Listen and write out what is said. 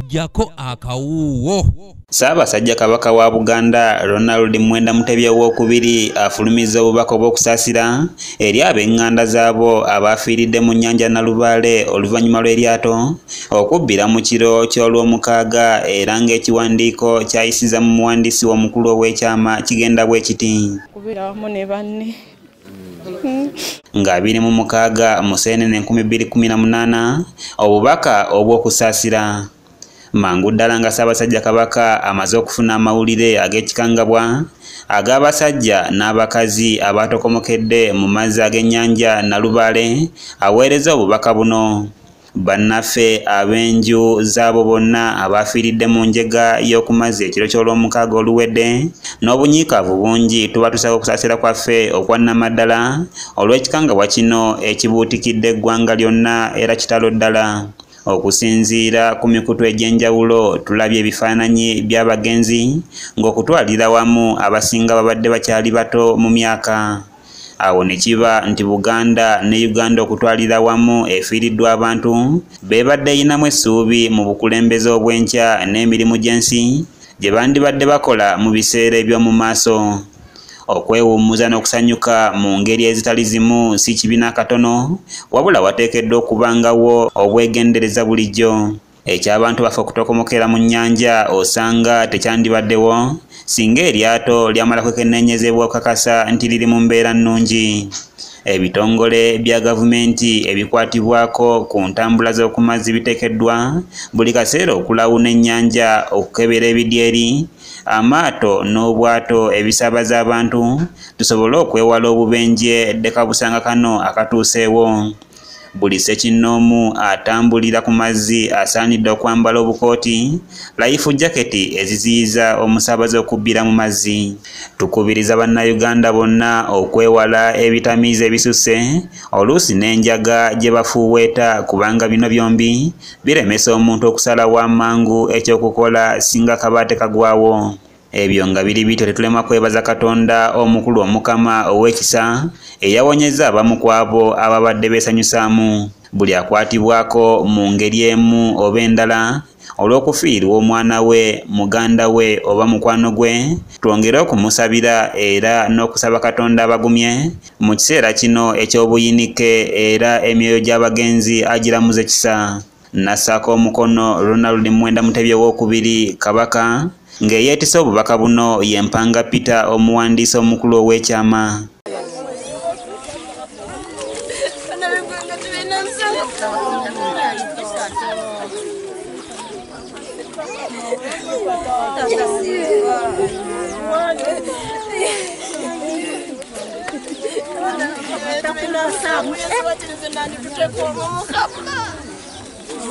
jako akawuwo. Ssaabasajja Kabaka wa Buganda Ronald Mwenda Mutebi owookubiri afulumiza obubaka obw'okusaasira eri ab'enganda zaabo abaafiiridde mu nnyanja Nalubaale oluvannyuma lw'eryato okubbira mu kiro ky'olwomukaaga era ng'ekiwandiiko kyayisiza mu muwandiisi omukulu ow'ekyama kigenda bwe kiti. Nga 26 Museenene 2018 obubaka obw'okusaasira. Mangu ddala nga Ssaabasajja Kabaka amaze okufuna amawulire ag'ekikangabwa ag'abasajja n'abakazi abatokomokedde mu mazzi ag'ennyanja Nalubaale aweereza obubaka buno. Bannaffe ab'enju zaabo bonna abaafiiridde mu njega y'oku mazzi ekiro ky'olwomukaaga oluwedde n'obunyiikaavu bungi tuba tusaba okusaasira kwaffe okwa nnamaddala olw'ekikangabwa kino ekibuutikidde eggwanga lyonna era kitalo ddala. Okusinziira ku mikutu egy'enjawulo tulabye ebifaananyi by'abagenzi ng'okutwalira wamu abasinga babadde bakyali bato mu myaka. Awo ne kiba nti Buganda ne Uganda okutwalira wamu efiiriddwa abantu beebadde eyinamu essuubi mu bukulembeze obw'enkya n'emirimu gy'ensi gye bandibadde bakola mu biseera eby'omu maaso. Okwewummuza n'okusanyuka mu ngeri ezitali zimu si kibi n'akatono, wabula wateekeddwa okubangawo obwegendereza bulijjo. Eky'abantu baffe okutokomokera mu nnyanja osanga tekyandibaddewo singa eryato lyamala kwekenneenyezebwa okukakasa nti liri mu mbeera nnungi. Ebitongole bya gavumenti ebikwatibwako ku ntambula z'oku mazzi biteekeddwa buli kaseera okulawuna ennyanja okukebera ebidyeri, amaato n'obwato ebisaabaza abantu tusobole okwewala obubenje ddeka busanga kano akatuuseewo. Buli ssekinnoomu atambulira ku mazzi asaanidde okwambala obukooti, life jacket eziziyiza omusaabaze okubbira mu mazzi. Tukubiriza bannayuganda bonna okwewala ebitamiiza ebisusse oluusi n'enjaga gye bafuuweeta kubanga bino byombi biremesa omuntu okusalawo amangu eky'okukola singa kabaate kagwawo. Ebyo nga biri bityo tetulema kwebaza Katonda omukulu omukama ow'ekisa eyawonyeza abamu ku abo ababadde beesanyusaamu. Buli akwatibwako mu ngeri emu oba endala olw'okufiirwa omwana we, muganda we oba mukwano gwe, twongere okumusabira era n'okusaba Katonda abagumye mu kiseera kino eky'obuyinike era emyoyo gy'abagenzi agiramuze kisa. Nassaako omukono Ronald Mwenda Mutebi owookubiri Kabaka ng'eyeetise obubaka buno ye Mpanga Peter omuwandiisi omukulu ow'ekyama.